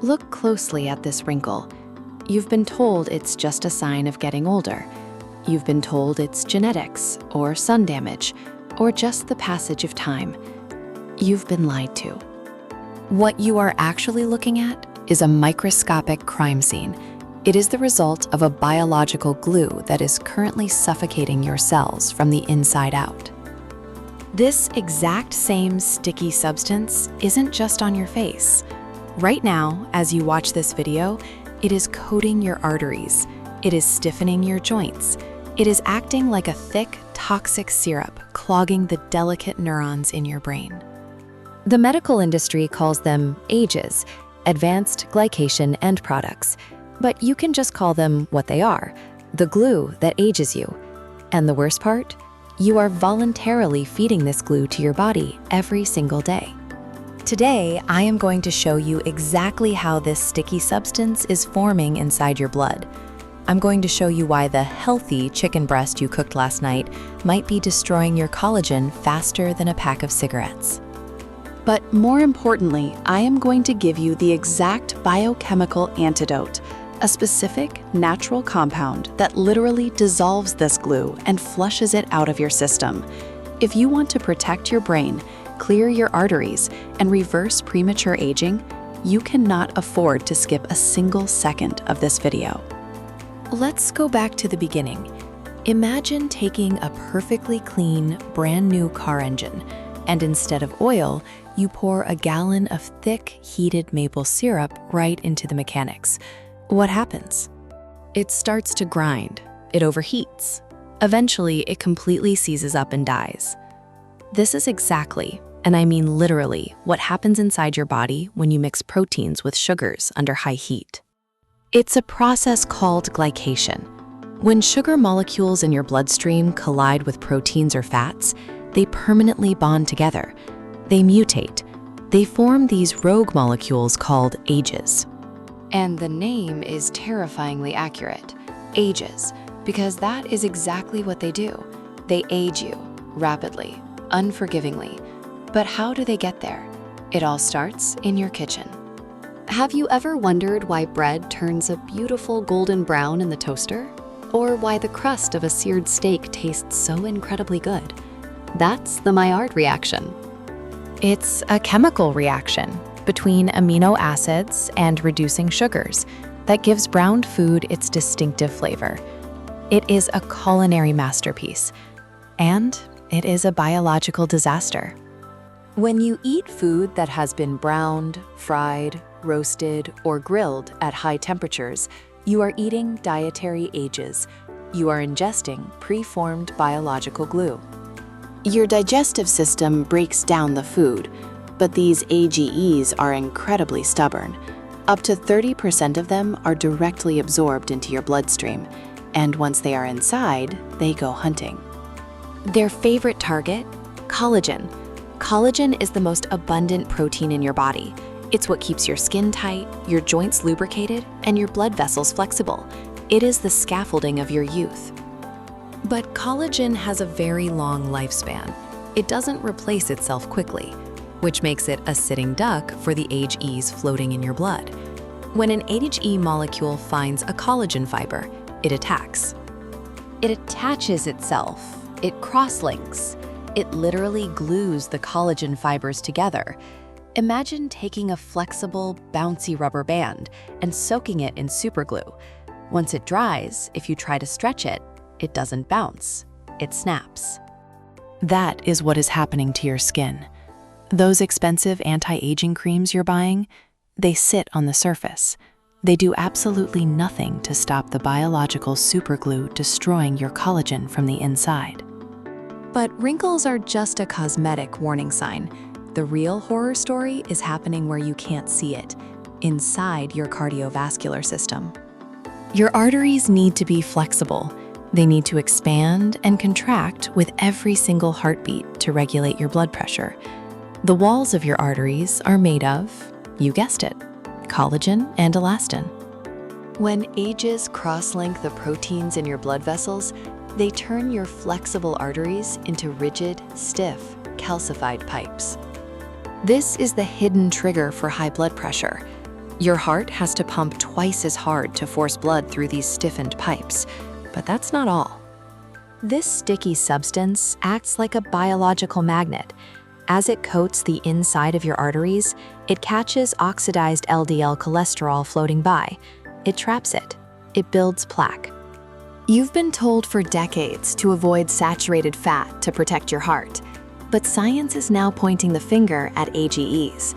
Look closely at this wrinkle. You've been told it's just a sign of getting older. You've been told it's genetics, or sun damage, or just the passage of time. You've been lied to. What you are actually looking at is a microscopic crime scene. It is the result of a biological glue that is currently suffocating your cells from the inside out. This exact same sticky substance isn't just on your face. Right now, as you watch this video, it is coating your arteries. It is stiffening your joints. It is acting like a thick, toxic syrup, clogging the delicate neurons in your brain. The medical industry calls them AGEs, Advanced Glycation End-products, but you can just call them what they are, the glue that ages you. And the worst part? You are voluntarily feeding this glue to your body every single day. Today, I am going to show you exactly how this sticky substance is forming inside your blood. I'm going to show you why the healthy chicken breast you cooked last night might be destroying your collagen faster than a pack of cigarettes. But more importantly, I am going to give you the exact biochemical antidote, a specific natural compound that literally dissolves this glue and flushes it out of your system. If you want to protect your brain, clear your arteries, and reverse premature aging, you cannot afford to skip a single second of this video. Let's go back to the beginning. Imagine taking a perfectly clean, brand new car engine, and instead of oil, you pour a gallon of thick, heated maple syrup right into the mechanics. What happens? It starts to grind. It overheats. Eventually, it completely seizes up and dies. This is exactly, and I mean literally, what happens inside your body when you mix proteins with sugars under high heat. It's a process called glycation. When sugar molecules in your bloodstream collide with proteins or fats, they permanently bond together. They mutate. They form these rogue molecules called AGEs. And the name is terrifyingly accurate, AGEs, because that is exactly what they do. They age you rapidly, unforgivingly. But how do they get there? It all starts in your kitchen. Have you ever wondered why bread turns a beautiful golden brown in the toaster? Or why the crust of a seared steak tastes so incredibly good? That's the Maillard reaction. It's a chemical reaction between amino acids and reducing sugars that gives browned food its distinctive flavor. It is a culinary masterpiece, and it is a biological disaster. When you eat food that has been browned, fried, roasted, or grilled at high temperatures, you are eating dietary AGEs. You are ingesting preformed biological glue. Your digestive system breaks down the food, but these AGEs are incredibly stubborn. Up to 30% of them are directly absorbed into your bloodstream, and once they are inside, they go hunting. Their favorite target? Collagen. Collagen is the most abundant protein in your body. It's what keeps your skin tight, your joints lubricated, and your blood vessels flexible. It is the scaffolding of your youth. But collagen has a very long lifespan. It doesn't replace itself quickly, which makes it a sitting duck for the AGEs floating in your blood. When an AGE molecule finds a collagen fiber, it attacks. It attaches itself. It cross-links. It literally glues the collagen fibers together. Imagine taking a flexible, bouncy rubber band and soaking it in superglue. Once it dries, if you try to stretch it, it doesn't bounce. It snaps. That is what is happening to your skin. Those expensive anti-aging creams you're buying, they sit on the surface. They do absolutely nothing to stop the biological superglue destroying your collagen from the inside. But wrinkles are just a cosmetic warning sign. The real horror story is happening where you can't see it, inside your cardiovascular system. Your arteries need to be flexible. They need to expand and contract with every single heartbeat to regulate your blood pressure. The walls of your arteries are made of, you guessed it, collagen and elastin. When AGEs cross-link the proteins in your blood vessels, they turn your flexible arteries into rigid, stiff, calcified pipes. This is the hidden trigger for high blood pressure. Your heart has to pump twice as hard to force blood through these stiffened pipes. But that's not all. This sticky substance acts like a biological magnet. As it coats the inside of your arteries, it catches oxidized LDL cholesterol floating by. It traps it. It builds plaque. You've been told for decades to avoid saturated fat to protect your heart, but science is now pointing the finger at AGEs.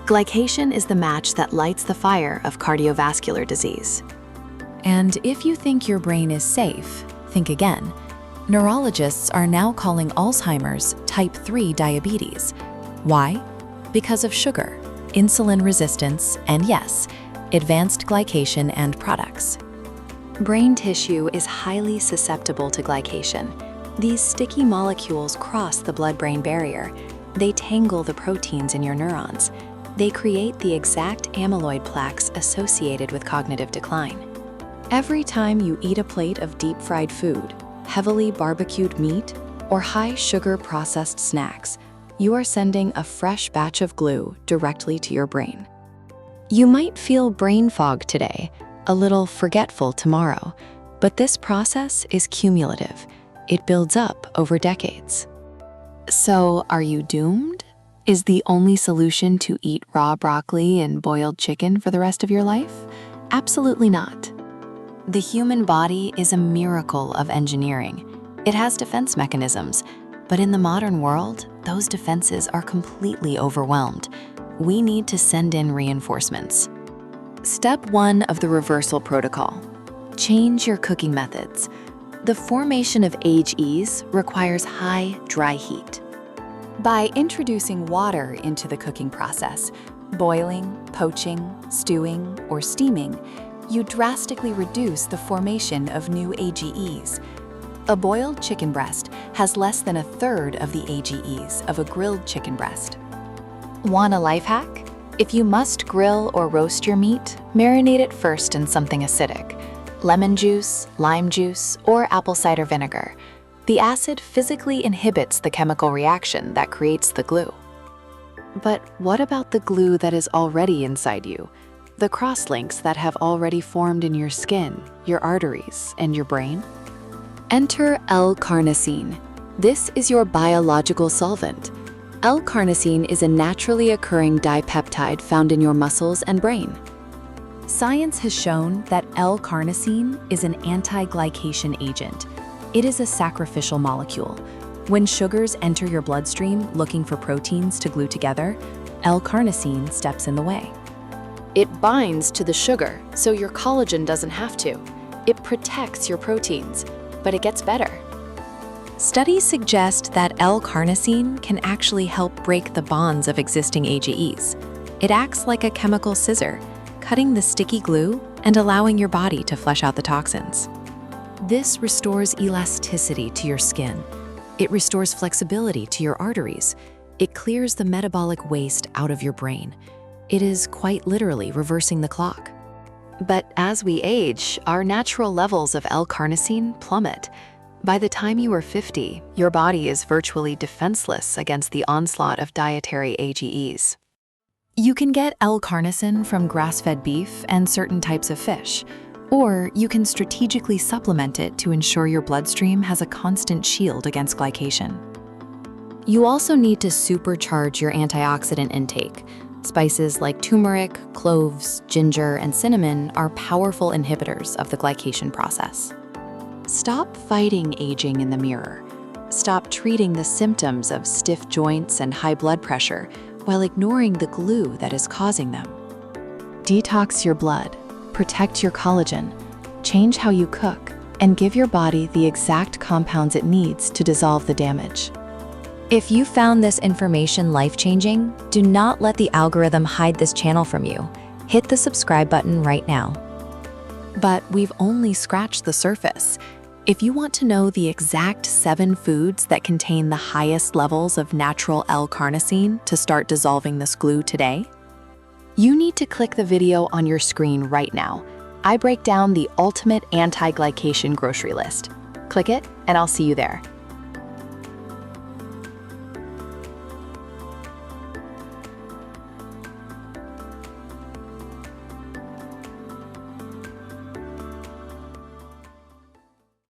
Glycation is the match that lights the fire of cardiovascular disease. And if you think your brain is safe, think again. Neurologists are now calling Alzheimer's type 3 diabetes. Why? Because of sugar, insulin resistance, and yes, advanced glycation end-products. Brain tissue is highly susceptible to glycation. These sticky molecules cross the blood-brain barrier. They tangle the proteins in your neurons. They create the exact amyloid plaques associated with cognitive decline. Every time you eat a plate of deep-fried food, heavily barbecued meat, or high-sugar processed snacks, you are sending a fresh batch of glue directly to your brain. You might feel brain fog today, a little forgetful tomorrow, but this process is cumulative. It builds up over decades. So, are you doomed? Is the only solution to eat raw broccoli and boiled chicken for the rest of your life? Absolutely not. The human body is a miracle of engineering. It has defense mechanisms, but in the modern world, those defenses are completely overwhelmed. We need to send in reinforcements. Step 1 of the reversal protocol: change your cooking methods. The formation of AGEs requires high, dry heat. By introducing water into the cooking process, boiling, poaching, stewing, or steaming, you drastically reduce the formation of new AGEs. A boiled chicken breast has less than a third of the AGEs of a grilled chicken breast. Want a life hack? If you must grill or roast your meat, marinate it first in something acidic: lemon juice, lime juice, or apple cider vinegar. The acid physically inhibits the chemical reaction that creates the glue. But what about the glue that is already inside you? The crosslinks that have already formed in your skin, your arteries, and your brain? Enter L-Carnosine. This is your biological solvent. L-Carnosine is a naturally occurring dipeptide found in your muscles and brain. Science has shown that L-Carnosine is an anti-glycation agent. It is a sacrificial molecule. When sugars enter your bloodstream looking for proteins to glue together, L-Carnosine steps in the way. It binds to the sugar, so your collagen doesn't have to. It protects your proteins, but it gets better. Studies suggest that L-Carnosine can actually help break the bonds of existing AGEs. It acts like a chemical scissor, cutting the sticky glue and allowing your body to flush out the toxins. This restores elasticity to your skin. It restores flexibility to your arteries. It clears the metabolic waste out of your brain. It is quite literally reversing the clock. But as we age, our natural levels of L-Carnosine plummet. By the time you are 50, your body is virtually defenseless against the onslaught of dietary AGEs. You can get L-Carnosine from grass-fed beef and certain types of fish, or you can strategically supplement it to ensure your bloodstream has a constant shield against glycation. You also need to supercharge your antioxidant intake. Spices like turmeric, cloves, ginger, and cinnamon are powerful inhibitors of the glycation process. Stop fighting aging in the mirror. Stop treating the symptoms of stiff joints and high blood pressure while ignoring the glue that is causing them. Detox your blood, protect your collagen, change how you cook, and give your body the exact compounds it needs to dissolve the damage. If you found this information life-changing, do not let the algorithm hide this channel from you. Hit the subscribe button right now. But we've only scratched the surface. If you want to know the exact 7 foods that contain the highest levels of natural L-Carnosine to start dissolving this glue today, you need to click the video on your screen right now. I break down the ultimate anti-glycation grocery list. Click it, and I'll see you there.